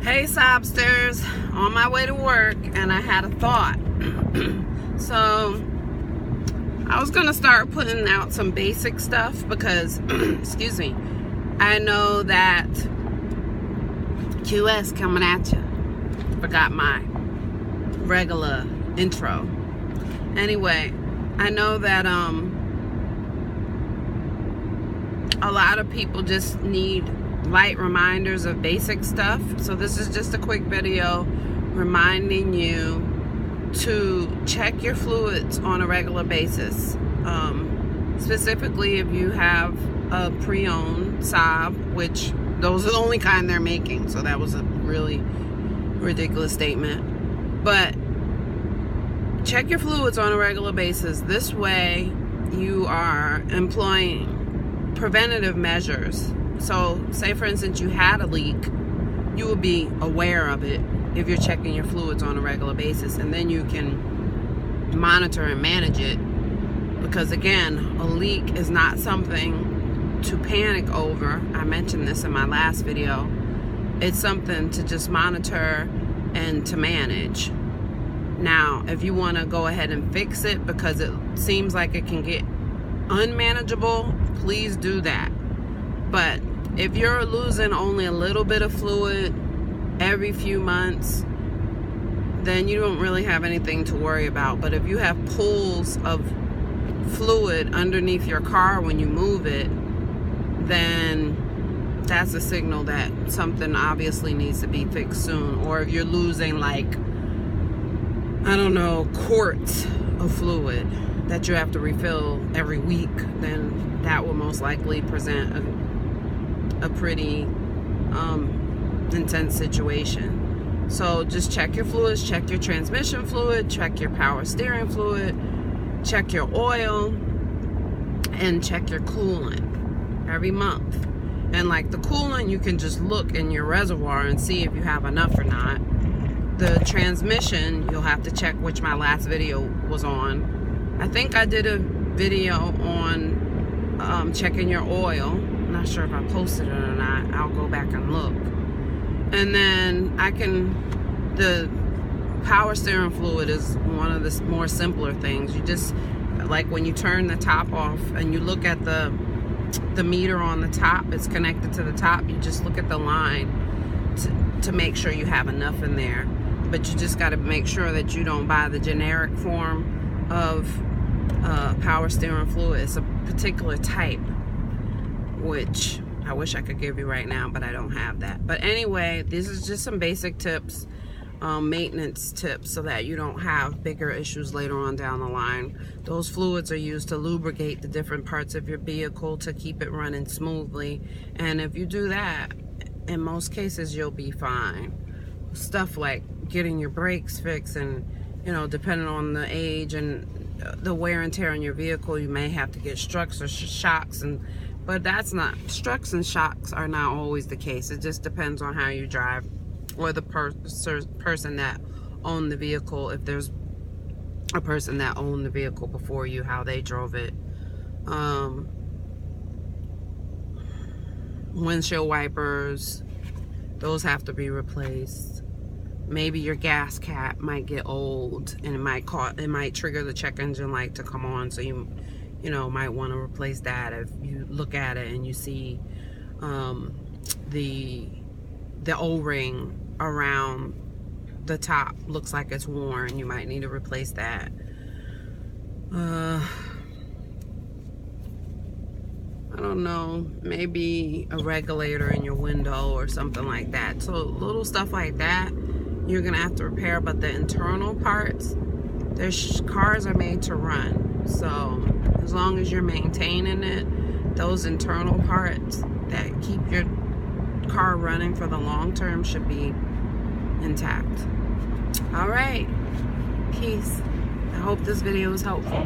Hey Sobsters, on my way to work and I had a thought. So I was gonna start putting out some basic stuff because excuse me, I know that QS coming at you. Forgot my regular intro. Anyway, I know that a lot of people just need light reminders of basic stuff. So this is just a quick video reminding you to check your fluids on a regular basis. Specifically if you have a pre-owned Saab, which those are the only kind they're making, so that was a really ridiculous statement. But check your fluids on a regular basis. This way you are employing preventative measures. So say for instance you had a leak, you will be aware of it if you're checking your fluids on a regular basis, and then you can monitor and manage it. Because again, a leak is not something to panic over. I mentioned this in my last video. It's something to just monitor and to manage. Now, if you want to go ahead and fix it because it seems like it can get unmanageable, please do that. But if you're losing only a little bit of fluid every few months, then you don't really have anything to worry about. But if you have pools of fluid underneath your car when you move it, then that's a signal that something obviously needs to be fixed soon. Or if you're losing, like, I don't know, quarts of fluid that you have to refill every week, then that will most likely present a pretty intense situation. So just check your fluids, check your transmission fluid, check your power steering fluid, check your oil, and check your coolant every month. And like the coolant, you can just look in your reservoir and see if you have enough or not. The transmission, you'll have to check, which my last video was on. I think I did a video on checking your oil. I'm not sure if I posted it or not. I'll go back and look. And then the power steering fluid is one of the more simpler things. You just, like when you turn the top off and you look at the meter on the top, it's connected to the top. You just look at the line to make sure you have enough in there. But you just got to make sure that you don't buy the generic form of power steering fluid. It's a particular type, which I wish I could give you right now, but I don't have that. But anyway, this is just some basic tips, maintenance tips, so that you don't have bigger issues later on down the line. Those fluids are used to lubricate the different parts of your vehicle to keep it running smoothly. And if you do that, in most cases, you'll be fine. Stuff like getting your brakes fixed, and you know, depending on the age and the wear and tear on your vehicle, you may have to get struts or shocks, but that's not, struts and shocks are not always the case. It just depends on how you drive, or the person that owned the vehicle, if there's a person that owned the vehicle before you, how they drove it. Windshield wipers, those have to be replaced. Maybe your gas cap might get old and it might trigger the check engine light to come on, so you might want to replace that. If you look at it and you see the O-ring around the top looks like it's worn, you might need to replace that. I don't know, maybe a regulator in your window or something like that. So little stuff like that you're gonna have to repair. But the internal parts, cars are made to run, so as long as you're maintaining it, those internal parts that keep your car running for the long term should be intact. All right, peace. I hope this video was helpful.